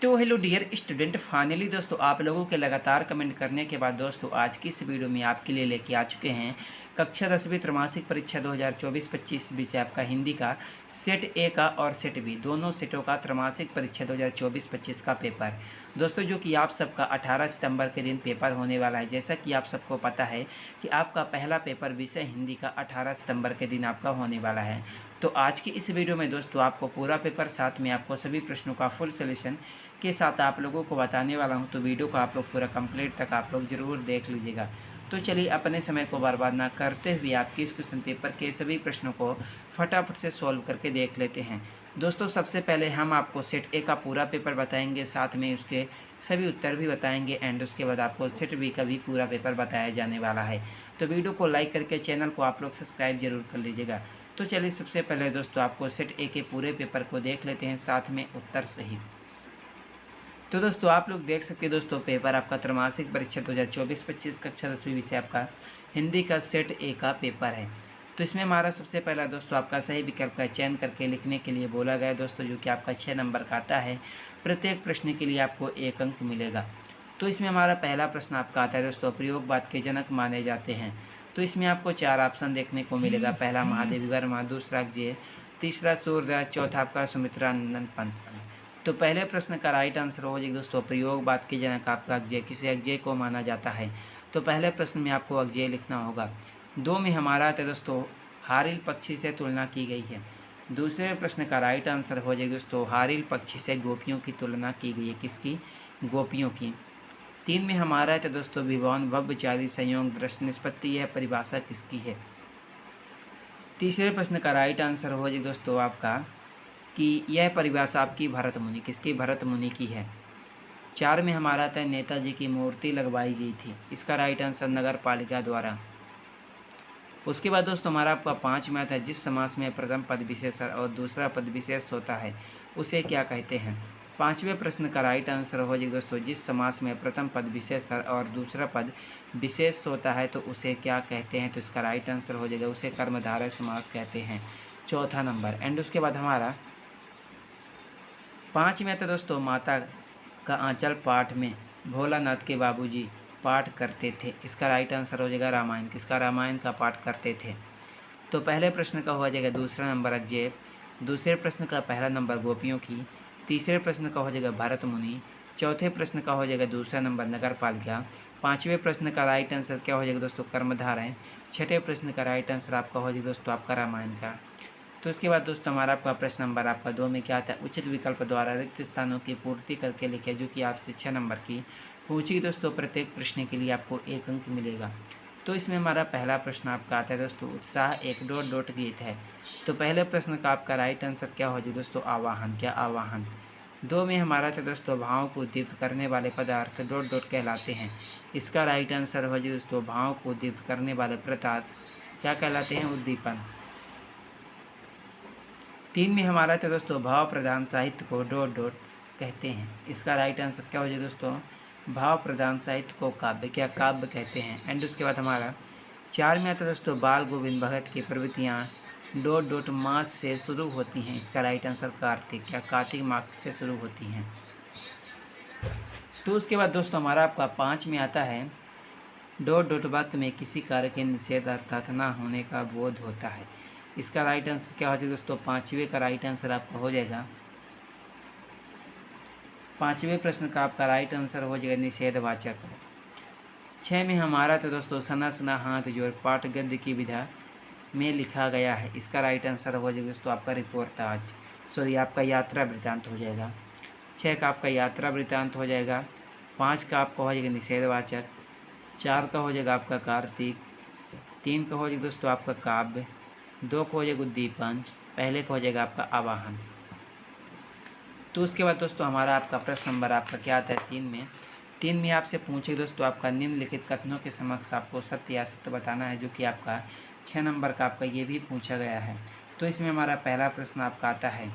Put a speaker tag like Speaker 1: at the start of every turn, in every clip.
Speaker 1: तो hello dear student, finally दोस्तों आप लोगों के लगातार कमेंट करने के बाद दोस्तों आज की इस वीडियो में आपके लिए लेके आ चुके हैं कक्षा 10वीं त्रैमासिक परीक्षा 2024-25 विषय आपका हिंदी का सेट ए का और सेट बी दोनों सेटों का त्रैमासिक परीक्षा 2024-25 का पेपर। दोस्तों जो कि आप सबका 18 सितंबर के दिन पेपर होने वाला है। जैसा कि आप सबको पता है कि आपका पहला पेपर विषय हिंदी का 18 सितंबर के दिन आपका होने वाला है। तो आज की इस वीडियो में दोस्तों आपको पूरा पेपर साथ में आपको सभी प्रश्नों का फुल सोल्यूशन के साथ आप लोगों को बताने वाला हूं। तो वीडियो को आप लोग पूरा कंप्लीट तक आप लोग ज़रूर देख लीजिएगा। तो चलिए अपने समय को बर्बाद ना करते हुए आपके इस क्वेश्चन पेपर के सभी प्रश्नों को फटाफट से सॉल्व करके देख लेते हैं। दोस्तों सबसे पहले हम आपको सेट ए का पूरा पेपर बताएंगे, साथ में उसके सभी उत्तर भी बताएंगे एंड उसके बाद आपको सेट बी का भी पूरा पेपर बताया जाने वाला है। तो वीडियो को लाइक करके चैनल को आप लोग सब्सक्राइब जरूर कर लीजिएगा। तो चलिए सबसे पहले दोस्तों आपको सेट ए के पूरे पेपर को देख लेते हैं, साथ में उत्तर सहित। तो दोस्तों आप लोग देख सकते हैं दोस्तों पेपर आपका त्रैमासिक परीक्षा 2024-25 कक्षा 10वीं विषय आपका हिंदी का सेट ए का पेपर है। तो इसमें हमारा सबसे पहला दोस्तों आपका सही विकल्प का चयन करके लिखने के लिए बोला गया दोस्तों, जो कि आपका 6 नंबर का आता है। प्रत्येक प्रश्न के लिए आपको 1 अंक मिलेगा। तो इसमें हमारा पहला प्रश्न आपका आता है दोस्तों, प्रयोगवाद के जनक माने जाते हैं। तो इसमें आपको 4 ऑप्शन देखने को मिलेगा। पहला महादेवी वर्मा, दूसरा अजय, तीसरा सूर्यदास, चौथा आपका सुमित्रानंद पंत। तो पहले प्रश्न का राइट आंसर हो जाएगा दोस्तों, प्रयोगवाद के जनक आपका अजय, किसे अजय को माना जाता है। तो पहले प्रश्न में आपको अजय लिखना होगा। 2 में हमारा आता है दोस्तों, हारिल पक्षी से तुलना की गई है। दूसरे प्रश्न का राइट आंसर हो जाएगा दोस्तों, हारिल पक्षी से गोपियों की तुलना की गई है। किसकी? गोपियों की। 3 में हमारा आता है दोस्तों, विभवन व्यभिचारी संयोग दृष्टि निष्पत्ति, यह परिभाषा किसकी है। तीसरे प्रश्न का राइट आंसर हो जाएगा दोस्तों आपका कि यह परिभाषा आपकी भरत मुनि, किसकी? भरत मुनि की है। 4 में हमारा आता है, नेताजी की मूर्ति लगवाई गई थी। इसका राइट आंसर नगर पालिका द्वारा। उसके बाद दोस्तों हमारा आपका 5 में आता है, जिस समास में प्रथम पद विशेष और दूसरा पद विशेष होता है उसे क्या कहते हैं। 5वें प्रश्न का राइट आंसर हो जाएगा दोस्तों, जिस समास में प्रथम पद विशेष और दूसरा पद विशेष होता है तो उसे क्या कहते हैं। तो इसका राइट आंसर हो जाएगा, उसे कर्मधारय समास कहते हैं। चौथा नंबर। एंड उसके बाद हमारा 5 में आता दोस्तों, माता का आंचल पाठ में भोलानाथ के बाबूजी पाठ करते थे। इसका राइट आंसर हो जाएगा रामायण। किसका? रामायण का पाठ करते थे। तो पहले प्रश्न का हो जाएगा दूसरा नंबर अजय, दूसरे प्रश्न का पहला नंबर गोपियों की, तीसरे प्रश्न का हो जाएगा भरत मुनि, चौथे प्रश्न का हो जाएगा दूसरा नंबर नगर पालिका, 5वें प्रश्न का राइट आंसर क्या हो जाएगा दोस्तों? कर्मधारय। 6ठे प्रश्न का राइट आंसर आपका हो जाएगा दोस्तों आपका रामायण का। तो इसके बाद दोस्तों हमारा आपका प्रश्न नंबर आपका 2 में क्या आता है, उचित विकल्प द्वारा रिक्त स्थानों की पूर्ति करके लिखे, जो कि आपसे 6 नंबर की पूछी दोस्तों। प्रत्येक प्रश्न के लिए आपको 1 अंक मिलेगा। तो इसमें हमारा पहला प्रश्न आपका आता है दोस्तों, उत्साह एक डॉट डॉट गीत है। तो पहले प्रश्न का आपका राइट आंसर क्या हो जाए दोस्तों? आवाहन। क्या? आवाहन। 2 में हमारा था दोस्तों, भाव को उद्दीप्त करने वाले पदार्थ डॉट डॉट कहलाते हैं। इसका राइट आंसर हो जाए दोस्तों, भाव को उद्दीप्त करने वाले पदार्थ क्या कहलाते हैं? उद्दीपन। 3 में हमारा था दोस्तों, भाव प्रधान साहित्य को डॉट डॉट कहते हैं। इसका राइट आंसर क्या हो जाए दोस्तों? भाव प्रधान साहित्य को काव्य। क्या? काव्य कहते हैं। एंड उसके बाद हमारा 4 में आता है दोस्तों, बाल गोविंद भगत की प्रवृत्तियाँ डॉट डॉट मास से शुरू होती हैं। इसका राइट आंसर कार्तिक। क्या? कार्तिक मास से शुरू होती हैं। तो उसके बाद दोस्तों हमारा आपका 5 में आता है, डॉट डॉट वाक्य में किसी कार्य के निषेध अर्थात ना होने का बोध होता है। इसका राइट आंसर क्या हो जाएगा दोस्तों? 5वें का राइट आंसर आपका हो जाएगा, 5वें प्रश्न का आपका राइट आंसर हो जाएगा निषेधवाचक। 6 में हमारा तो दोस्तों, सना सना हाथ जोड़ पाठ गद्य की विधा में लिखा गया है। इसका राइट आंसर हो जाएगा दोस्तों आपका रिपोर्टाज, सॉरी आपका यात्रा वृत्तांत हो जाएगा। 6 का आपका यात्रा वृत्तांत हो जाएगा, 5 का आपका हो जाएगा निषेधवाचक, 4 का हो जाएगा आपका कार्तिक, 3 का हो जाएगा दोस्तों आपका काव्य, 2 का हो जाएगा उद्दीपन, पहले का हो जाएगा आपका आवाहन। तो उसके बाद दोस्तों हमारा आपका प्रश्न नंबर आपका क्या आता है 3 में आपसे पूछे दोस्तों, आपका निम्नलिखित कथनों के समक्ष आपको सत्य या सत्य बताना है, जो कि आपका 6 नंबर का आपका ये भी पूछा गया है। तो इसमें हमारा पहला प्रश्न आपका आता है,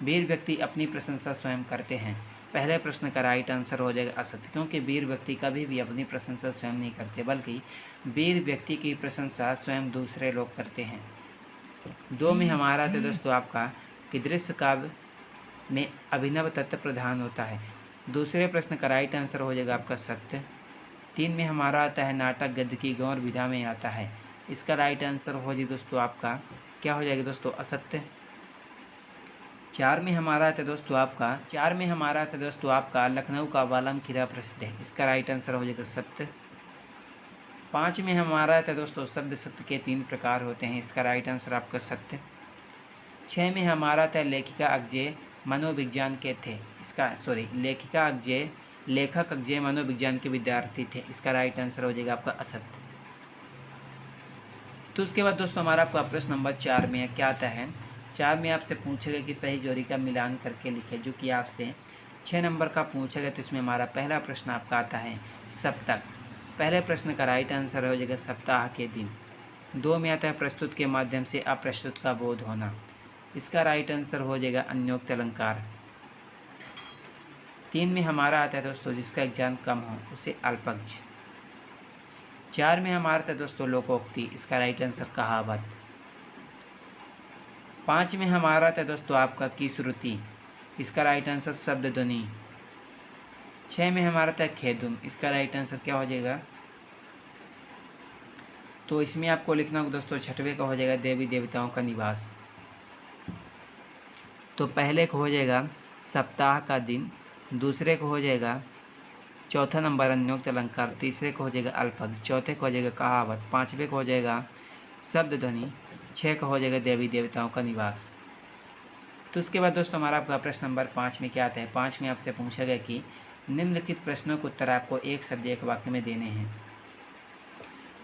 Speaker 1: वीर व्यक्ति अपनी प्रशंसा स्वयं करते हैं। पहले प्रश्न का राइट आंसर हो जाएगा असत्य, क्योंकि वीर व्यक्ति कभी भी अपनी प्रशंसा स्वयं नहीं करते, बल्कि वीर व्यक्ति की प्रशंसा स्वयं दूसरे लोग करते हैं। 2 में हमारा था दोस्तों आपका कि दृश्य काव्य में अभिनव तत्व प्रधान होता है। दूसरे प्रश्न का राइट आंसर हो जाएगा आपका सत्य। 3 में हमारा आता है नाटक गद्य की गौर विधा में आता है। इसका राइट आंसर हो जाए दोस्तों आपका क्या हो जाएगा दोस्तों असत्य। 4 में हमारा आता है दोस्तों आपका लखनऊ का वालम किला प्रसिद्ध है। इसका राइट आंसर हो जाएगा सत्य। 5 में हमारा आता है दोस्तों शब्द सत्य के 3 प्रकार होते हैं। इसका राइट आंसर आपका सत्य। 6 में हमारा आता है लेखिका अज्ञे मनोविज्ञान के थे। लेखक अज्ञे मनोविज्ञान के विद्यार्थी थे। इसका राइट आंसर हो जाएगा आपका असत्य। तो उसके बाद दोस्तों हमारा आपका प्रश्न नंबर 4 में क्या आता है। 4 में आपसे पूछेगा कि सही जोड़ी का मिलान करके लिखे, जो कि आपसे 6 नंबर का पूछेगा। तो इसमें हमारा पहला प्रश्न आपका आता है सप्तक। पहले प्रश्न का राइट आंसर हो जाएगा सप्ताह के दिन। 2 में आता है प्रस्तुत के माध्यम से अप्रस्तुत का बोध होना। इसका राइट आंसर हो जाएगा अन्योक्त अलंकार। 3 में हमारा आता है दोस्तों जिसका ज्ञान कम हो उसे अल्पज्ञ। 4 में हमारा आता है दोस्तों लोकोक्ति। इसका राइट आंसर कहावत। 5 में हमारा आता है दोस्तों आपका की श्रुति। इसका राइट आंसर शब्द ध्वनि। 6 में हमारा आता है खेदुम। इसका राइट आंसर क्या हो जाएगा। तो इसमें आपको लिखना होगा दोस्तों 6वें का हो जाएगा देवी देवताओं का निवास। तो पहले को हो जाएगा सप्ताह का दिन, दूसरे को हो जाएगा चौथा नंबर अन्योक्त अलंकार, तीसरे को हो जाएगा अल्पज्ञ, चौथे को हो जाएगा कहावत, 5वें को हो जाएगा शब्द ध्वनि, 6 का हो जाएगा देवी देवताओं का निवास। तो उसके बाद दोस्तों हमारा आपका प्रश्न नंबर 5 में क्या आता है। 5 में आपसे पूछा गया कि निम्नलिखित प्रश्नों के उत्तर आपको एक शब्द एक वाक्य में देने हैं,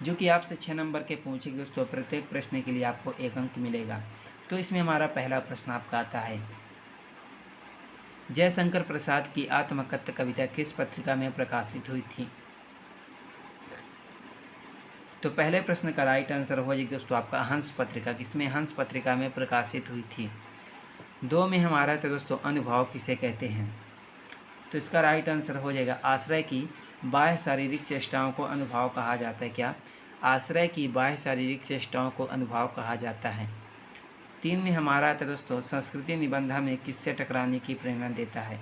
Speaker 1: जो कि आपसे 6 नंबर के पूछेंगे दोस्तों। प्रत्येक प्रश्न के लिए आपको 1 अंक मिलेगा। तो इसमें हमारा पहला प्रश्न आपका आता है जयशंकर प्रसाद की आत्मकथ्य कविता किस पत्रिका में प्रकाशित हुई थी। तो पहले प्रश्न का राइट आंसर हो जाएगा दोस्तों आपका हंस पत्रिका। किसमें हंस पत्रिका में प्रकाशित हुई थी। 2 में हमारा था दोस्तों अनुभाव किसे कहते हैं। तो इसका राइट आंसर हो जाएगा आश्रय की बाह्य शारीरिक चेष्टाओं को अनुभाव कहा जाता है। क्या आश्रय की बाह्य शारीरिक चेष्टाओं को अनुभाव कहा जाता है। 3 में हमारा था दोस्तों संस्कृति निबंध में किससे टकराने की प्रेरणा देता है।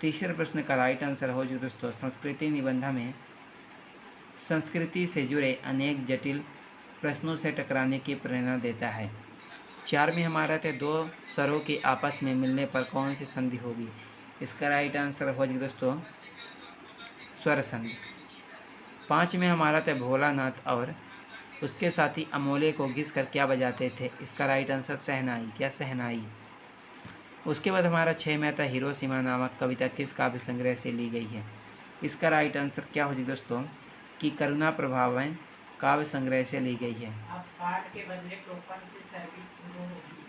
Speaker 1: तीसरे प्रश्न का राइट आंसर हो जाए दोस्तों संस्कृति निबंध में संस्कृति से जुड़े अनेक जटिल प्रश्नों से टकराने की प्रेरणा देता है। 4 में हमारा था 2 स्वरों के आपस में मिलने पर कौन सी संधि होगी। इसका राइट आंसर हो जाए दोस्तों स्वर संधि। 5 में हमारा था भोलानाथ और उसके साथी अमोले को घिस कर क्या बजाते थे। इसका राइट आंसर शहनाई। क्या शहनाई। उसके बाद हमारा 6 में आता हिरोशिमा नामक कविता किस काव्य संग्रह से ली गई है। इसका राइट आंसर क्या हो जाए दोस्तों कि करुणा प्रभावं काव्य संग्रह से ली गई है।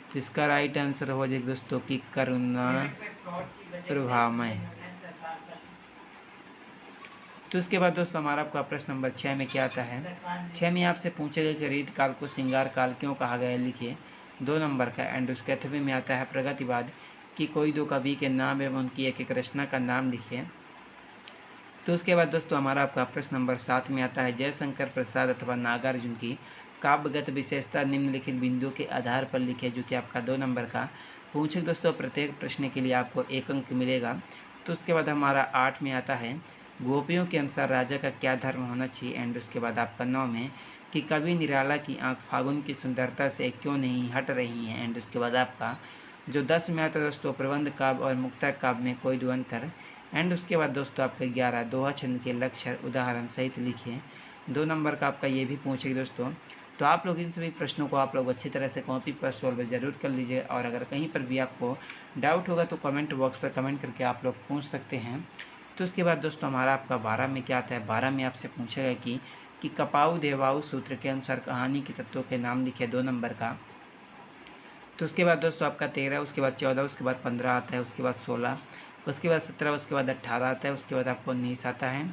Speaker 1: तो इसका राइट आंसर हो जाए दोस्तों कि करुणा प्रभावं। तो उसके बाद दोस्तों हमारा आपका प्रश्न नंबर 6 में क्या आता है। 6 में आपसे पूछेगा कि रीत काल को श्रृंगार काल क्यों कहा गया, लिखिए 2 नंबर का। एंड उसके 8वें में आता है प्रगतिवाद कि कोई 2 कवि के नाम एवं उनकी एक रचना का नाम लिखिए। तो उसके बाद दोस्तों हमारा आपका प्रश्न नंबर 7 में आता है जयशंकर प्रसाद अथवा नागार्जुन की काव्यगत विशेषता निम्नलिखित बिंदुओं के आधार पर लिखिए, जो कि आपका 2 नंबर का पूछे दोस्तों। प्रत्येक प्रश्न के लिए आपको 1 अंक मिलेगा। तो उसके बाद हमारा 8 में आता है गोपियों के अनुसार राजा का क्या धर्म होना चाहिए। एंड उसके बाद आपका 9 में कि कवि निराला की आंख फागुन की सुंदरता से क्यों नहीं हट रही है। एंड उसके बाद आपका जो 10 में आता है दोस्तों प्रबंध काव्य और मुक्तक काव्य में कोई 2 अंतर। एंड उसके बाद दोस्तों आपका 11 दोहा छंद के लक्षण उदाहरण सहित लिखिए। 2 नंबर का आपका ये भी पूछेगी दोस्तों। तो आप लोग इन सभी प्रश्नों को आप लोग अच्छी तरह से कॉपी पर सॉल्व ज़रूर कर लीजिए। और अगर कहीं पर भी आपको डाउट होगा तो कमेंट बॉक्स पर कमेंट करके आप लोग पूछ सकते हैं। तो उसके बाद दोस्तों हमारा आपका 12 में क्या आता है। 12 में आपसे पूछेगा कि कपाऊ देवाऊ सूत्र के अनुसार कहानी के तत्वों के नाम लिखे, 2 नंबर का। तो उसके बाद दोस्तों आपका 13, उसके बाद 14, उसके बाद 15 आता है, उसके बाद 16, उसके बाद 17, उसके बाद 18 आता है, उसके बाद आपको 19 आता है।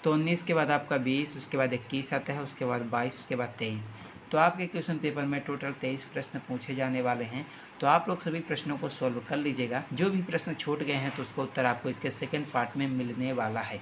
Speaker 1: तो 19 के बाद आपका 20, उसके बाद 21 आता है, उसके बाद 22, उसके बाद 23। तो आपके क्वेश्चन पेपर में टोटल 23 प्रश्न पूछे जाने वाले हैं। तो आप लोग सभी प्रश्नों को सॉल्व कर लीजिएगा। जो भी प्रश्न छूट गए हैं तो उसका उत्तर आपको इसके सेकंड पार्ट में मिलने वाला है।